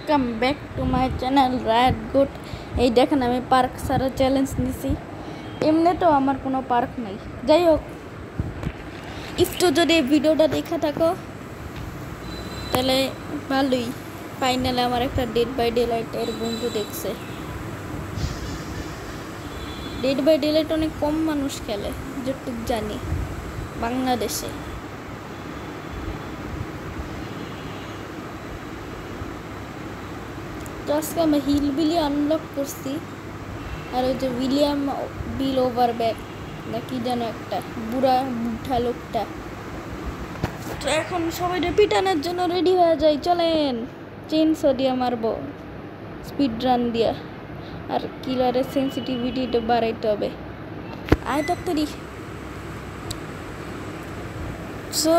Welcome back to my channel রায়াত good. এই দেখেন আমি পার্ক সারা চ্যালেঞ্জ নিছি। এমনিতেও আমার কোনো পার্ক নাই। যাই হোক, একটু যদি ভিডিওটা দেখা থাকো তাহলে ভালোই। ফাইনালে আমার একটা ডেড বাই ডেলাইটের বন্ধু দেখছে। ডেড বাই ডেলাইট অনেক কম মানুষ খেলে যতটুক জানি বাংলাদেশে। তো আজকে আমি হিলবিলি আনলক করছি, আর ওই যে উইলিয়াম বিল ওভার ব্যাক না কি যেন একটা বুড়া লোকটা। তো এখন সবাই পিটানোর জন্য রেডি হয়ে যায়। চলেন চেইনসো দিয়ে মারবো, স্পিড রান দিয়া, আর কিলারের সেন্সিটিভিটিটা বাড়াইতে হবে। আয় তাড়াতাড়ি। সো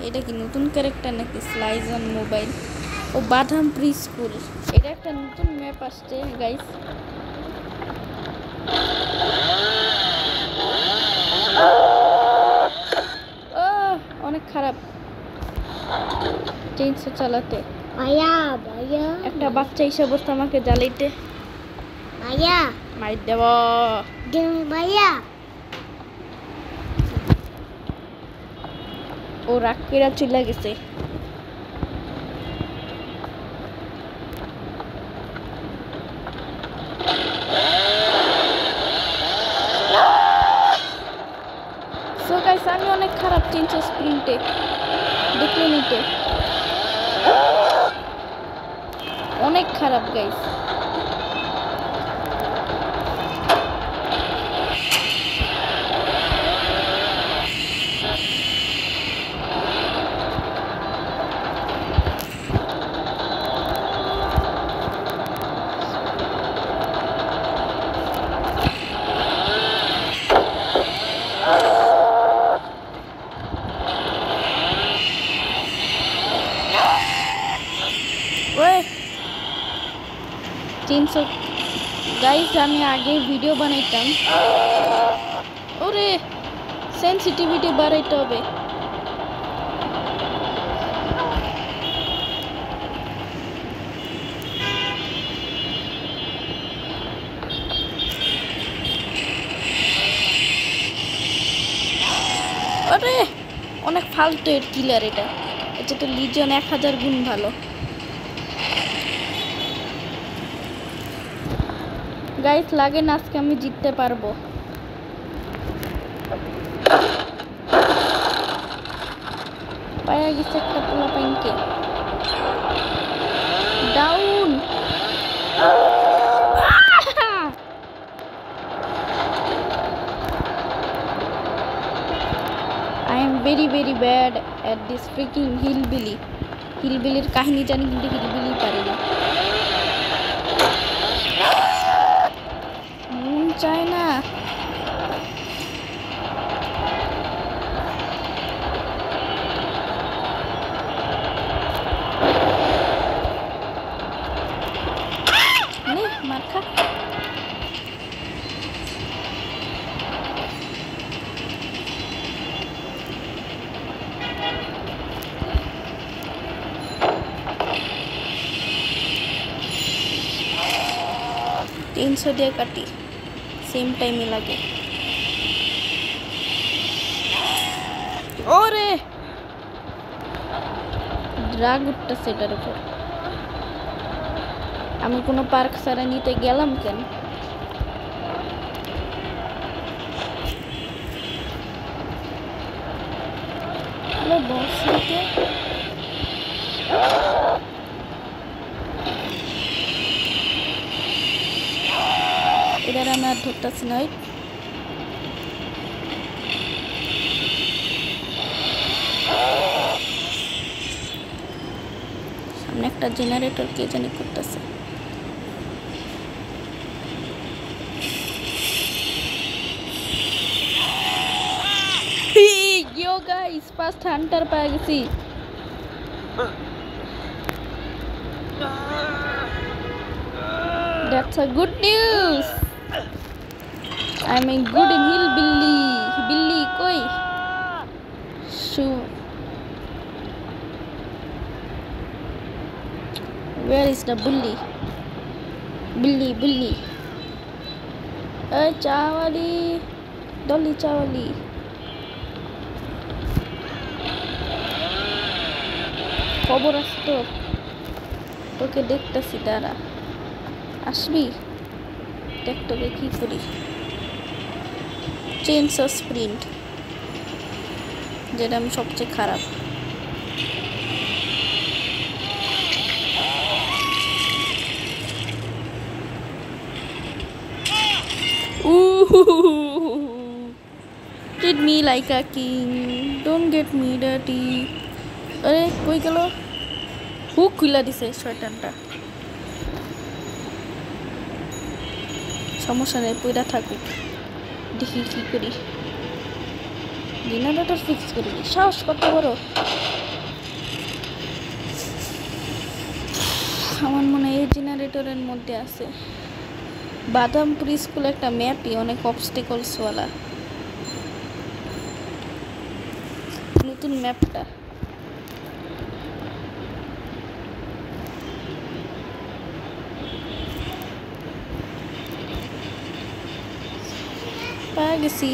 এটা কি নতুন ক্যারেক্টার নাকি? স্লাইজ অন মোবাইল ও বাদাম প্রি স্কুল, এটা একটা নতুন ম্যাপ আসছে গাইস। অনেক খারাপ চেইনসো চালাতে। একটা বাচ্চা এসে বসে আমাকে জ্বালাইতে। মার দেব ও রাগ করে চলে গেছে। সো গাইস, আমি অনেক খারাপ চেইনসো স্প্রিন্টে, দেখলে নিতে অনেক খারাপ গাইস। চেইনসো গাইস, আমি আগে ভিডিও বানাইতাম। ওরে সেন্সিটিভিটি বাড়াইতে হবে। আরে অনেক ফালতু এর কিলার এটা। এটা তো লিজন 1000 গুণ ভালো। গাইস লাগে না আজকে আমি জিততে পারবো। পায়া গেছে একটা পোলা পাইনকে। Down. I am very bad at this freaking hillbilly. হিলবিলির কাহিনী জানি কিন্তু হিলবিলি পারি না। মন চায় না। মার খা। চেইনসো দিয়ে কাটি, সেম টাইমে লাগে। ওরে ড্রাগ উঠতেছে এটার উপর। আমি কোনো পার্ক সারা নিতে গেলাম কেন? বস নিতে এটার আমি আর ধরতেছি না। সামনে একটা জেনারেটর কে জানি করতেছে। ইয়ো গাইস, ফার্স্ট হান্টার পেয়ে গেছি। That's a good news. I'm a good in hillbilly. Billy koi? Where is the bully? Bully. Hey, Chawali. Dolly Chawali. খবর আছে তোর? তোকে দেখতেছি, দাঁড়া। আসবি? দেখ তোকে কি করি। চেইনসো স্প্রিন্ট, যেটা আমি সবচেয়ে খারাপ। Treat me like a king, don't get me dirty. আরে কই গেল? হুক খুলে দিছে শয়তানটা। সমস্যা নেই, পয়দা থাকুক, দেখি কি করি। জেনারেটর ফিক্স করি, সাহস কত বড়। আমার মনে হয় এই জেনারেটরের মধ্যে আছে। বাদামপুর স্কুল একটা ম্যাপই অনেক অবস্টেকলসওয়ালা। নতুন ম্যাপটা পাওয়া গেছি।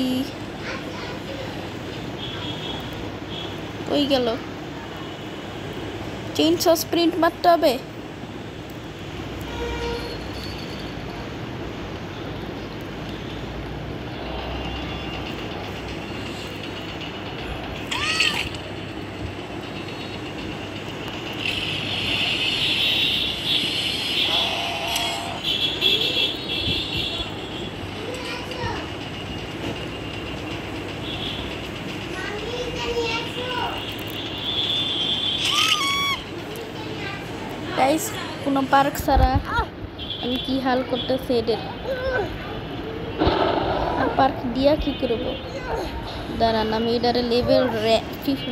কই গেল? চেইনসো স্প্রিন্ট মারতে হবে। গাইস, কোনো পার্ক ছাড়া আমি কি হাল করতেছে এদের। পার্ক দিয়া কি করবো? দাঁড়ান, আমি এটারে লেভেল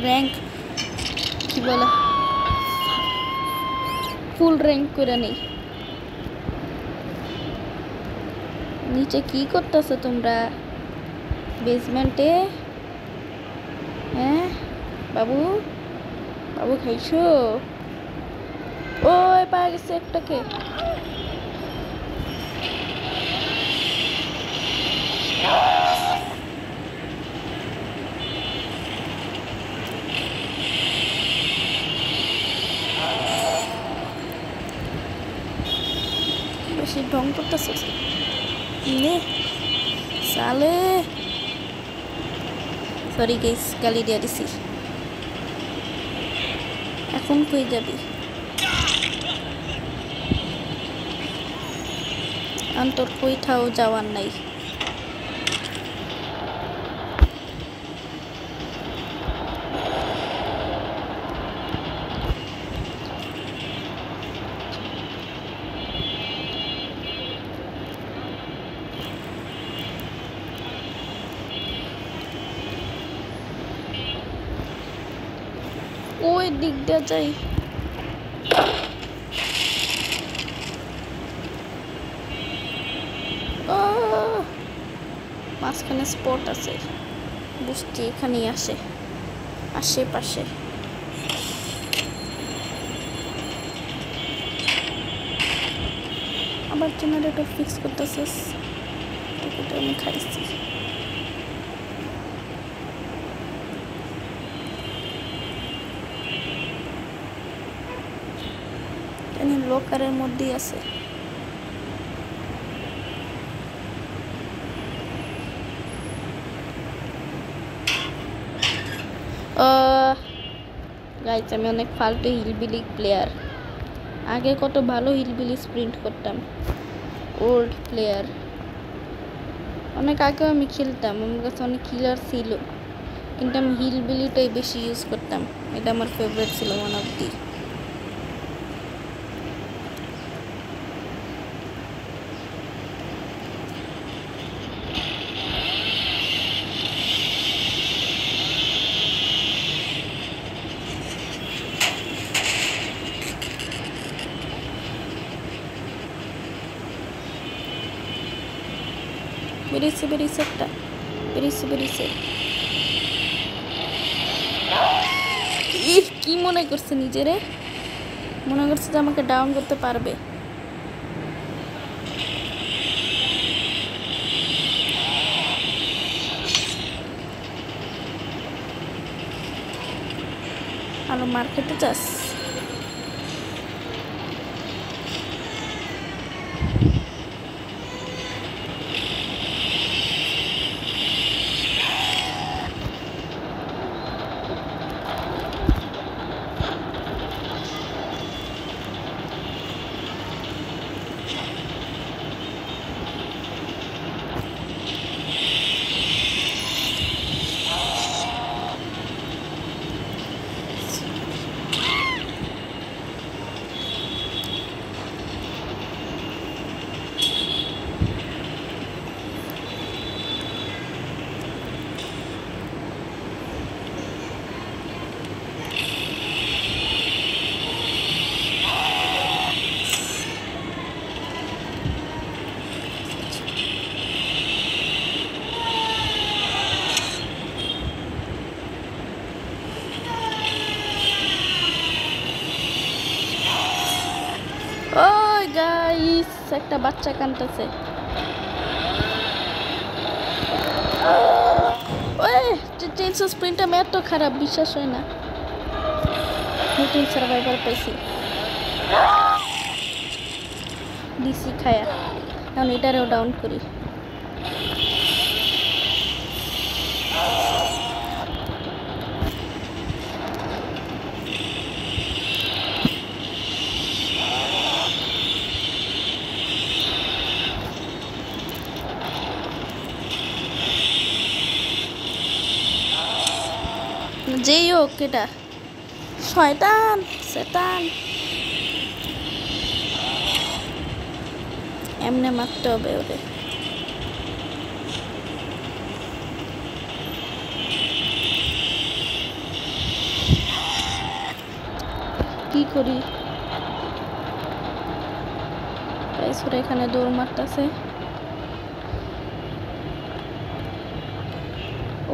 র্যাঙ্ক কি বলে ফুল র্যাঙ্ক করে নেই। নিচে কি করতেছো তোমরা বেসমেন্টে? হ্যাঁ বাবু, বাবু খাইছো? ওই পাওয়া গেছে একটাকে। বেশি ঢং করতেছে নে সালে। সরি গাইস, গালি দিয়ে দিছি। এখন কই যাবি? তোর কোথাও যাওয়ার নাই। ওই দিক দিয়ে যাই। মাঝখানে স্পট আছে, বুঝছি এখানেই আসে আশেপাশে। আবার জেনারেটর ফিক্স করতেছিস, আমি খাইছি। লকারের মধ্যেই আছে। গাইস, আমি অনেক ফালতু হিলবিলি প্লেয়ার। আগে কত ভালো হিলবিলি স্প্রিন্ট করতাম, ওল্ড প্লেয়ার। অনেক আগেও আমি খেলতাম, আমার কাছে অনেক কিলার ছিল, কিন্তু আমি হিলবিলিটাই বেশি ইউজ করতাম। এটা আমার ফেভারিট ছিল, ওয়ান অফ দি। বেরিয়েছে একটা, বেরিয়েছে। কি মনে করছে নিজেরে? মনে করছে যে আমাকে ডাউন করতে পারবে। আরো মার খেতে চাস? ওই গাইস, একটা বাচ্চা কাঁদতেছে। ওই চেইনসো স্প্রিন্টটা ম্যাট তো খারাপ, বিশ্বাস হয় না। নতুন সার্ভাইভার পাইছি ডিসি খায়া। এখন এটারেও ডাউন করি। যেই হোক, এটা শয়তান শয়তান, এমনে মারতে হবে ওরে। কি করি? ওরা এখানে দৌড় মারতেছে।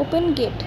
Open gate.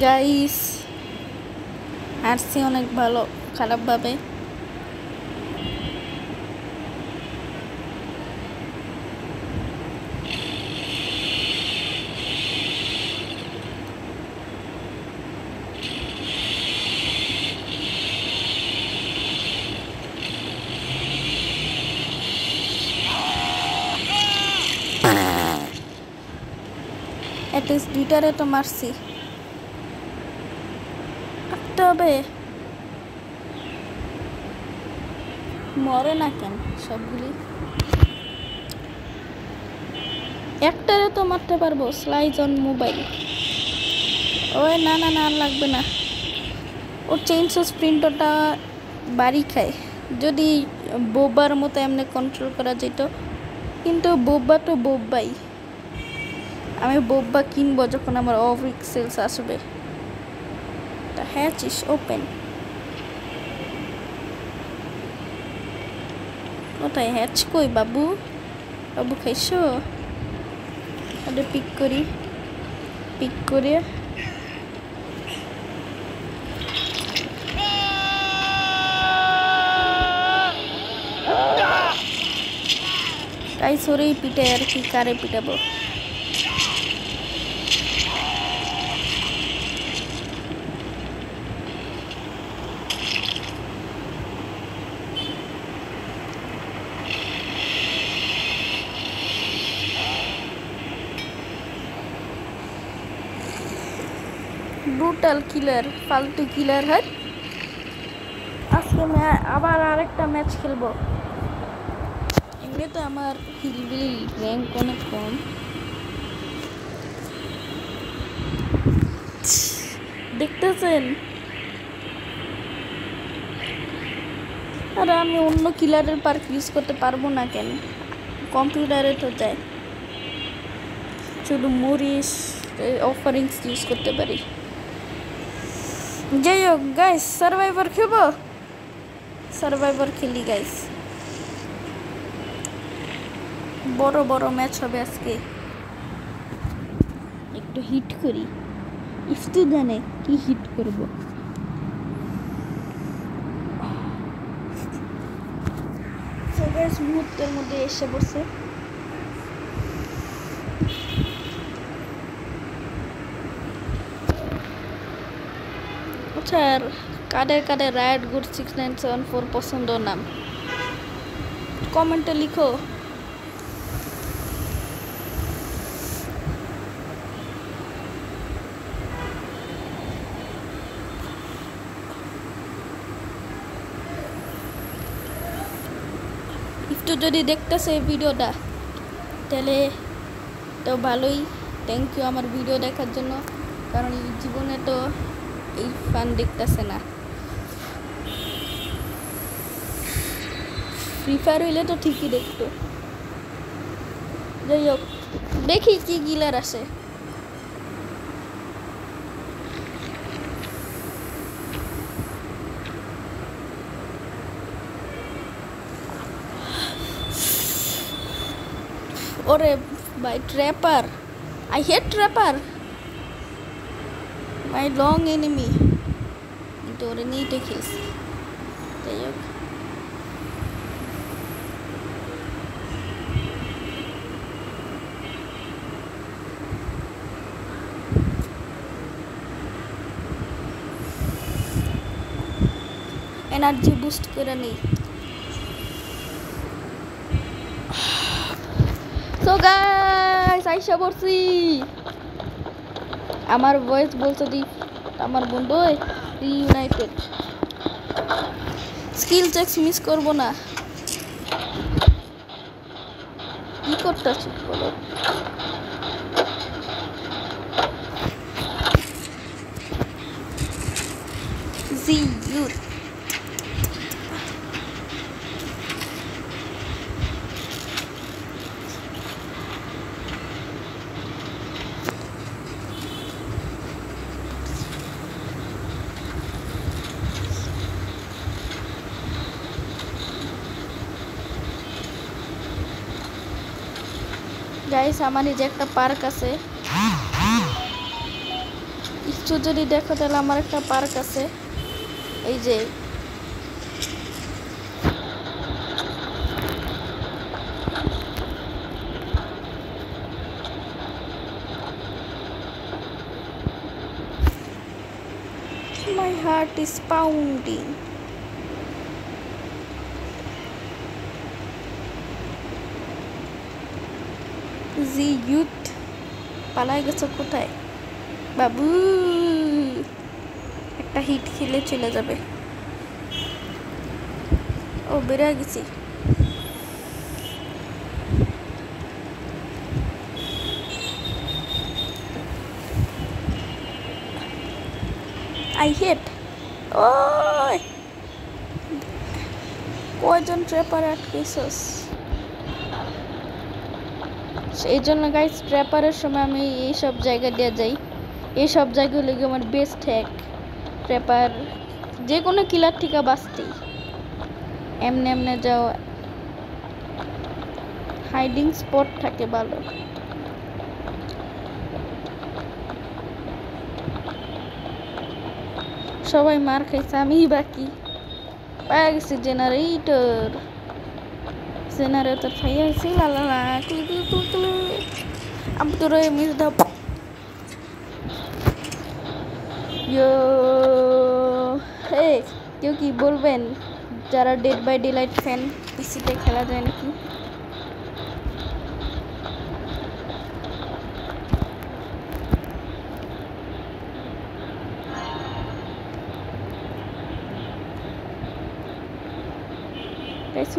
গাইস হারছি অনেক ভালো, খারাপভাবে। অ্যাটলিস্ট দুইটারে তো মারছি। তবে মরে না কেন সবগুলি? একটারে তো মারতে পারবো। Slice on mobile. ওই না না না, লাগবে না। ওর চেইনসো স্প্রিন্টটা বাড়ি খায়। যদি বোবার মতো এমনি কন্ট্রোল করা যেত, কিন্তু বোব্বা তো বোব্বাই। আমি বোব্বা কিনবো যখন আমার অফ সেলস আসবে। The hatch is open. কোথায় হ্যাচ? কই বাবু? বাবু খাইছো? এটা পিক করি। পিক করে তাই সরেই পিটে আর কি, কারে পিটাবো? ব্রুটাল কিলার, ফালতু কিলার। হয় আজকে আবার আরেকটা ম্যাচ খেলবো। এমনি তো আমার হিলবিল র্যাঙ্ক অনেক কম, দেখতেছেন? আর আমি অন্য কিলারের পার্ক ইউজ করতে পারবো না কেন? কম্পিউটারে তো যায়, শুধু মরিস অফারিংস ইউজ করতে পারি। যাই হোক গাইস, সার্ভাইভার খেলবো, সার্ভাইভার খেলি গাইস। বড় বড় ম্যাচ হবে আজকে, একটু হিট করি। ইফতু জানে কি হিট করব। সো গাইস মুহূর্তের মধ্যে এসে বসে আচ্ছা, আর কাদের কাদের রাইড গুড 6974 পছন্দ নাম কমেন্টে লিখো। একটু যদি দেখতেছে এই ভিডিওটা তাহলে তো ভালোই, থ্যাংক ইউ আমার ভিডিও দেখার জন্য, কারণ এই জীবনে তো এই ফান দেখতেছে না। ফ্রি ফায়ার হইলে তো ঠিকই দেখতো। যাই হোক দেখি কি গিলার আসে। ওরে ভাই trapper, I hate trapper, my long enemy, কিন্তু ওরে নিতে খেলছি। যাই হোক এনার্জি বুস্ট করে নেই। সো গাইস আইসা পড়ছি। আমার ভয়েস বলতে দি আমার বন্ধু রিইউনাইটেড। স্কিল চেকস মিস করব না। কি করতেছ বলো? জি ইউথ গাইস, আমার এই যে একটা পার্ক আছে, একটু যদি দেখো তাহলে আমার একটা পার্ক আছে, এই যে my heart is pounding. G youth পালাই গেছো কোথায় বাবু? একটা হিট খেলে চলে যাবে। ও বেরিয়ে গেছি। আই হেট ওই কয়জন ট্র্যাপার আটকেছস? সেই জন্য গাইস ট্র্যাপারের সময় আমি এইসব জায়গা দিয়ে যাই। এইসব জায়গায় লেগে আমার বেস্ট হ্যাক ট্র্যাপার, যে কোনো কিলার থেকে বাঁচতেই এমনি এমনি যাও, হাইডিং স্পট থাকে ভালো। সবাই মার খাইছে, আমিই বাকি। পাওয়া গেছি জেনারেটর, জেনারেটর খাইয়া গেছি। লালা আমি তোর মিস দাও। হে কেউ কি বলবেন যারা ডেড বাই ডেলাইট ফ্যান, পিসিতে খেলা যায় নাকি?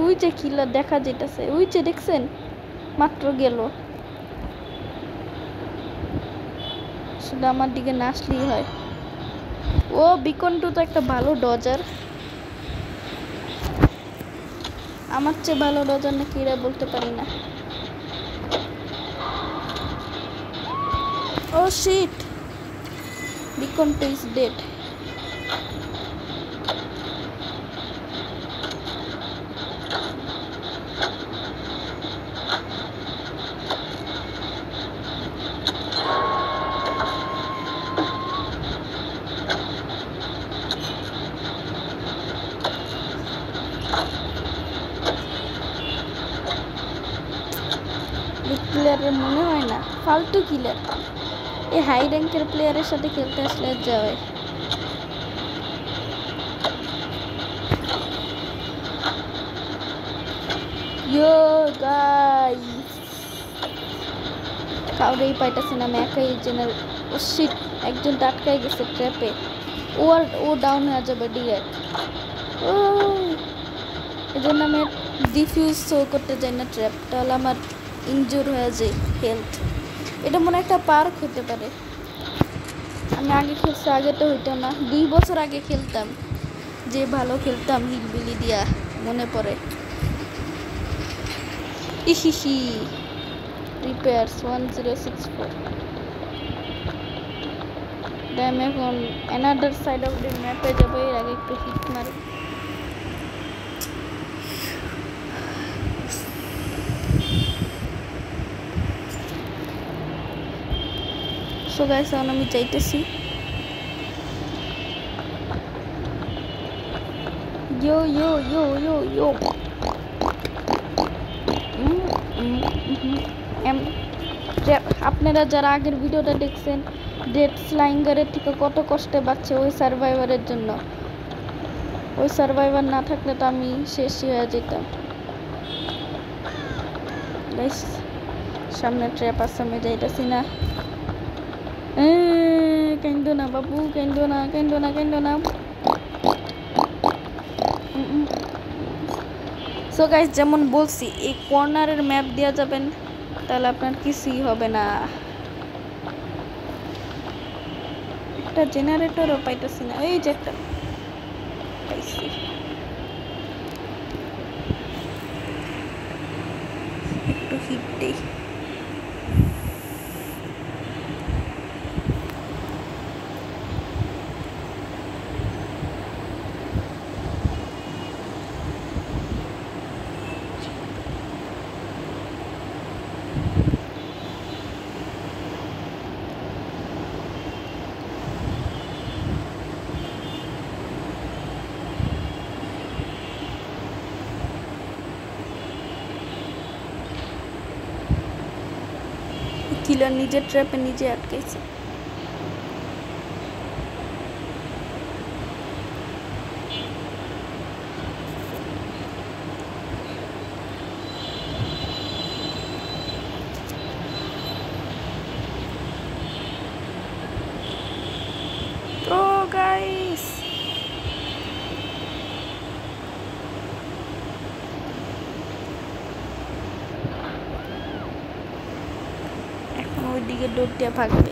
ওই যে কিলার দেখা যেতেছে, ওই যে দেখছেন মাত্র গেল। শুধু আমার দিকে না আসলেই হয়। ও বিকন টু তো একটা ভালো ডজার, আমার চেয়ে ভালো ডজার নাকি এরা বলতে পারি না। Oh shit, beacon two is dead. প্লেয়ারের মনে হয় না, ফালতু কিলার। এই হাই র্যাঙ্কের প্লেয়ারের সাথে খেলতে আসলে যাওয়ায়। ইয়ো গাইস, কাউরেই পাইতেছে না, আমি একাই জেনারেল। ও শিট, একজন আটকাই গেছে ট্র্যাপে। ও ডাউন হয়ে যাবে ডিরেক্ট। ও এই জন্য আমি ডিফিউজ শো করতে যাই না ট্র্যাপ, তাহলে আমার ইনজুর হয়ে যায় হেলথ। এটা মনে একটা পার্ক হতে পারে। আমি আগে খেলছি, আগে তো হইতো না, 2 বছর আগে খেলতাম, যে ভালো খেলতাম হিলবিলি দিয়া, মনে পড়ে। ইহিহি, রিপেয়ার্স 1064। আমি এখন অ্যানাদার সাইড অফ দ্য ম্যাপে যাবো, এর আগে একটু হিট মারি। সো গাইস, এখন আমি যাইতেছি। ইয়ো ইয়ো ইয়ো ইয়ো ইয়ো, আপনারা যারা আগের ভিডিওটা দেখছেন, ডেড স্লাইঙ্গারের থেকে কত কষ্টে বাঁচছে ওই সার্ভাইভারের জন্য। ওই সার্ভাইভার না থাকলে তো আমি শেষই হয়ে যেতাম। গাইস, সামনে ট্র্যাপ আছে, আমি যাইতেছি না। কাইন্দো না বাবু, কাইন্দো না, কাইন্দো না, কাইন্দো না। সো গাইস, যেমন বলছি, এই কর্নারের ম্যাপ দেওয়া যাবেন, তাহলে আপনার কিছুই হবে না। একটা জেনারেটরও পাইতেছি না, এই যে একটা পাইছি। একটু হিট দেই। কিলার নিজের ট্র্যাপে নিজে আটকাইছে। তো গাইস, এখন ওইদিকে দৌড় দিয়ে ভাগবে।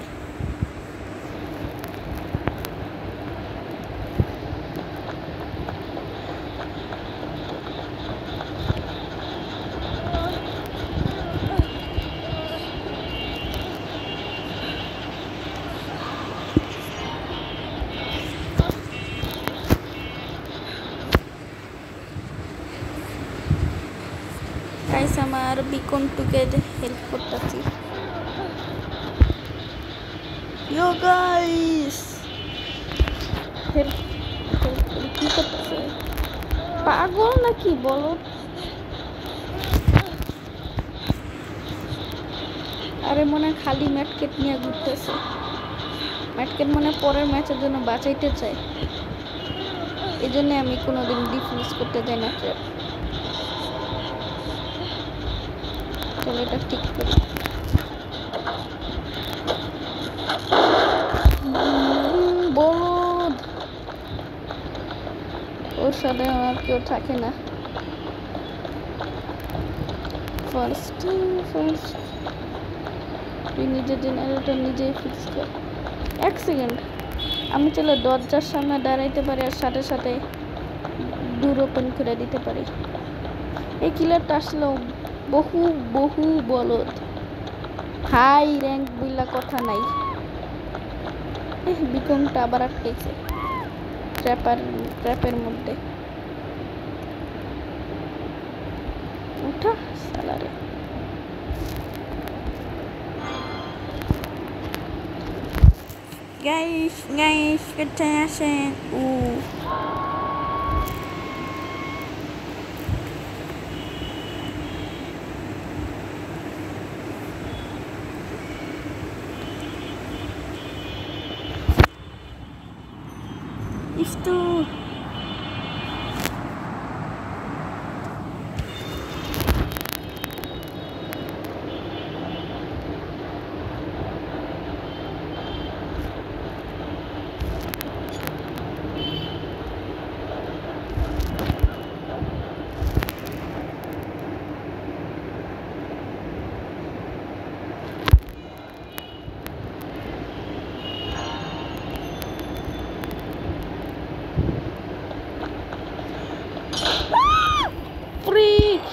গাইস, আমার বিকন টুকে হেল্প করতেছি। ইয়ো গাইস, হেল্প কি করতেছে? পাগল নাকি বলো? আরে মনে খালি ম্যাটকেট নিয়ে ঘুরতেছে। ম্যাটকেট মনে পরের ম্যাচের জন্য বাঁচাইতে চাই, এই জন্য আমি কোনোদিন ডিফিউজ করতে যাই না ট্র্যাপ। চলো এটা ঠিক করি। বলদ, ওর সাথে আমার কেউ থাকে না। ফার্স্ট তুই নিজের জেনারেটর নিজেই ফিক্স কর। 1 সেকেন্ড, আমি চলো দরজার সামনে দাঁড়াইতে পারি আর সাথে সাথে ডোর ওপেন করে দিতে পারি। এই কিলারটা আসলে বহু বহু বলদ, হাই র্যাঙ্ক বইলা কথা নাই। বিকমটা আবার আটকেছে ট্র্যাপের মধ্যে। উঠা সালারে। গাইস কোথায় আসেন? Itu freak.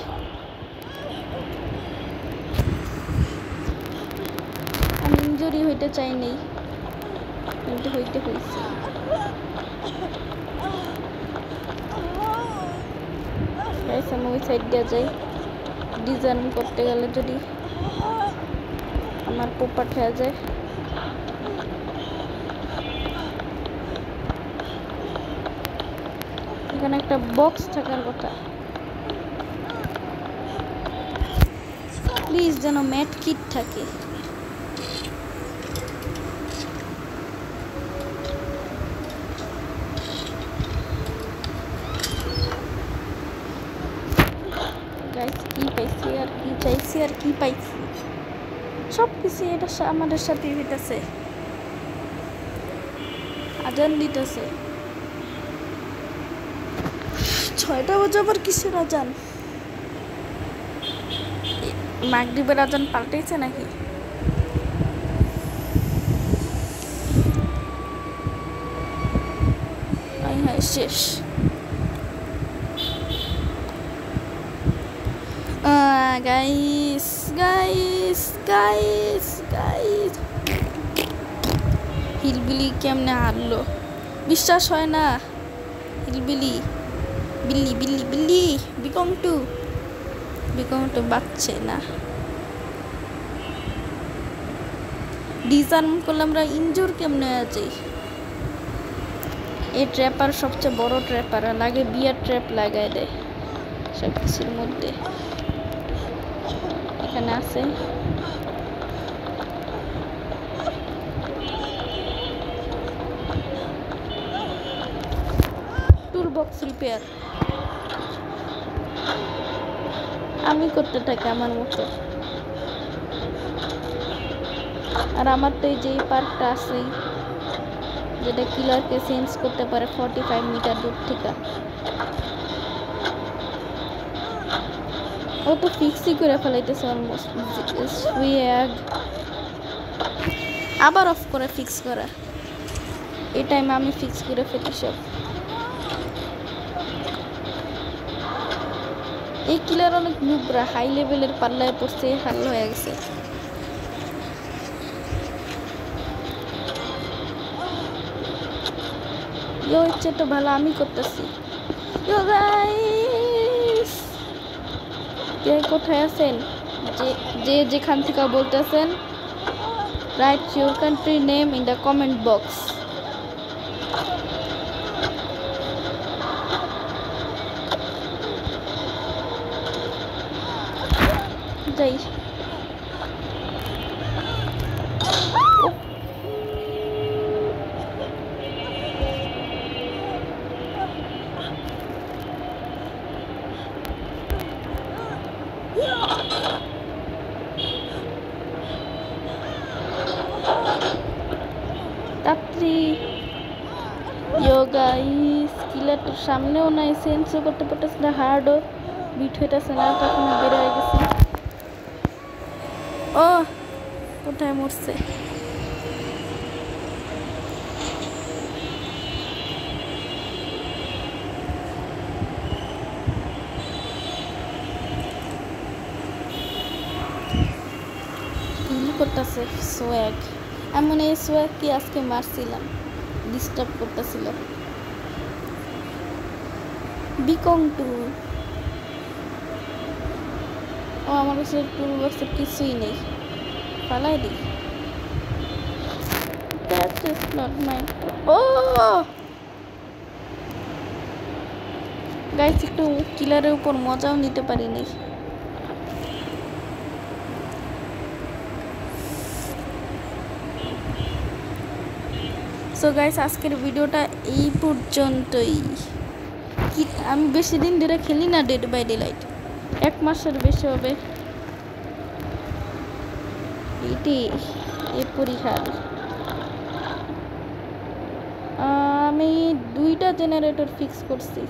আমি ইনজুরি হইতে চাই নাই, কিন্তু হইতে হইছে। গাইস আমি ওই সাইড দিয়ে যাই, ডিজাইন করতে গেলে যদি আমার পোপাট হয়ে যায়। এখানে একটা বক্স থাকার কথা, প্লিজ যেন ম্যাট কিট থাকে। গাইস কি পাইছি আর কি চাইছি আর কি পাইছি, সব কিছু এটা আমাদের সাথে হইতেছে। আজান দিতেছে 6টা বাজে, আবার কিসের আজান? মাগরিবের আজান পাল্টেছে নাকি? হ্যাঁ শেষ। Guys guys guys guys hillbilly কেমনে হারলো? বিশ্বাস হয় না। হিলবিলি বিল্লি বিল্লি বিল্লি বিকম টু বাচ্চে না। ডিজার্ম করলে আমরা ইনজোর কেমনে আছে? এই ট্র্যাপার সবচেয়ে বড় ট্র্যাপার, লাগে বিয়ার ট্র্যাপ লাগাই দেয় সব কিছুর মধ্যে। এখানে আছে টুল বক্স রিপেয়ার, আমি করতে থাকি আমার মতো। আর আমার তো এই যে পার্কটা আছে যেটা কিলারকে সেন্স করতে পারে 45 মিটার দূর থেকে। ও তো ফিক্সই করে ফেলাইতেছে অলমোস্ট। আবার অফ করে ফিক্স করা, এই টাইমে আমি ফিক্স করে ফেলি সব। এই কিলার অনেক নুবরা, হাই লেভেলের পাল্লায় পড়ছে, হাল হয়ে গেছে। ইয়ো ইচ্ছে তো ভালো আমি করতেছি। ইয়ো গাইস, কে কোথায় আছেন? যে যেখান থেকে বলতেছেন, right your country name in the comment box. যাই তাড়াতাড়ি। ইয়ো গাইস, কিলারটার সামনেও নাই, সেন্সও করতে পারতেছে না, হার্ডও বিট হইতেছে না, তখন বের হয়ে গেছে। ও কোথায় মরছে? আছে সোয়াগ, এমন এই সোয়াগ কি আজকে মারছিলাম, ডিস্টার্ব করতেছিল। বিকং টু ও আমার কাছে টুল বক্সের কিছুই নেই, পালাই দিই। That is not mine. Oh! Guys একটু কিলারের উপর মজাও নিতে পারিনি। সো গাইস আজকের ভিডিওটা এই পর্যন্তই। কি আমি বেশি দিন ধরে খেলি না ডেড বাই ডেলাইট, 1 মাসের বেশি হবে। এটি এ পরীক্ষা আমি 2টা জেনারেটর ফিক্স করছি,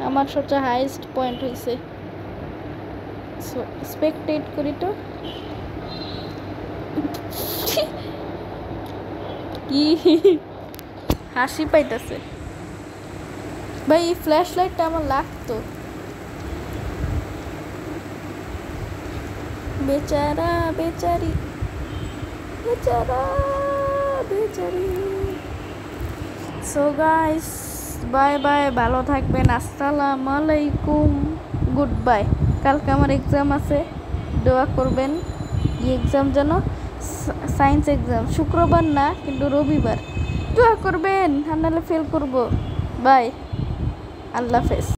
আমার সবচেয়ে হাইয়েস্ট পয়েন্ট হয়েছে। সো স্পেকটেট করি তো কি হাসি পাইতেছে ভাই, এই ফ্ল্যাশ লাইটটা আমার লাগতো। বেচারা বেচারি বেচারা বেচারি। সো গাইস বাই বাই, ভালো থাকবেন, আসসালামু আলাইকুম, গুড বাই। কালকে আমার এক্সাম আছে, দোয়া করবেন। এই এক্সাম যেন সায়েন্স এক্সাম, শুক্রবার না কিন্তু রবিবার, দোয়া করবেন, নাহলে ফেল করব। বাই, আল্লাহ হাফেজ।